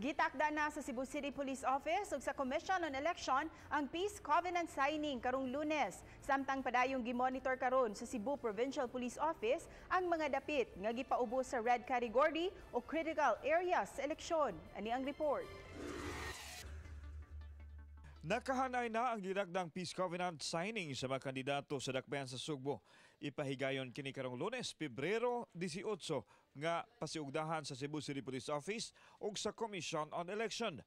Gitakda na sa Cebu City Police Office ug sa Commission on Election ang Peace Covenant signing karong Lunes. Samtang padayong gimonitor karon sa Cebu Provincial Police Office ang mga dapit nga gipaubos sa red category o critical areas sa eleksyon. Ani ang report. Nakahanay na ang dinagdang Peace Covenant signing sa mga kandidato sa dakbayan sa Sugbo. Ipahigayon kini karong Lunes, Pebrero 18 nga pasiugdahan sa Cebu City Police Office ug sa Commission on Election.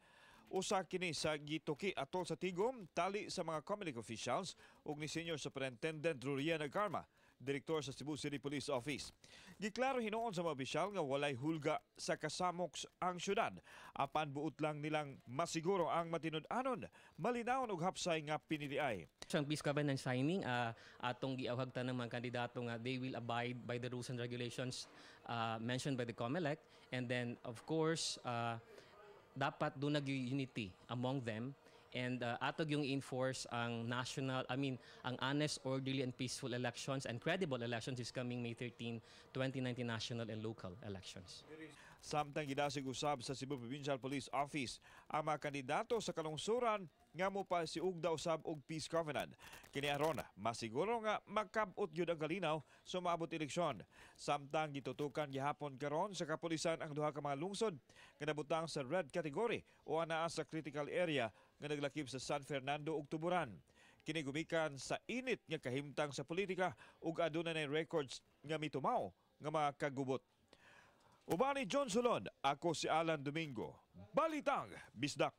Usa kini sa gituki atol sa tigom tali sa mga Comelec officials ug ni Senior Superintendent Ruriana Garma, Direktor sa Cebu City Police Office. Giklaro hinuon sa mga opisyal nga walay hulga sa kasamok ang syudad. Apan buot lang nilang masiguro ang matinud-anon, malinawon ug hapsay nga piniliay. Ang Peace Covenant signing, atong giawhagtan ng mga kandidato nga they will abide by the rules and regulations mentioned by the COMELEC. And then, of course, dapat doon nag-unity among them. And atog yung enforce ang ang honest, orderly, and peaceful elections and credible elections is coming May 13, 2019 national and local elections. Samtang gidasig usab sa Cebu Provincial Police Office ang mga kandidato sa kalungsuran nga mo pa si ugda usab og Peace Covenant. Kini aron masiguro nga makabot gyud ang kalinaw sa maabot eleksyon. Samtang gitutukan gihapon karon sa kapulisan ang duha ka mga lungsod nga nabutang sa red category o anaa sa critical area nga naglakip sa San Fernando ug Tuburan. Kini gumikan sa init nga kahimtang sa politika ug aduna nay records nga mitumaw nga mga kagubot. Ubani John Solon, ako si Alan Domingo. Balitang Bisdak.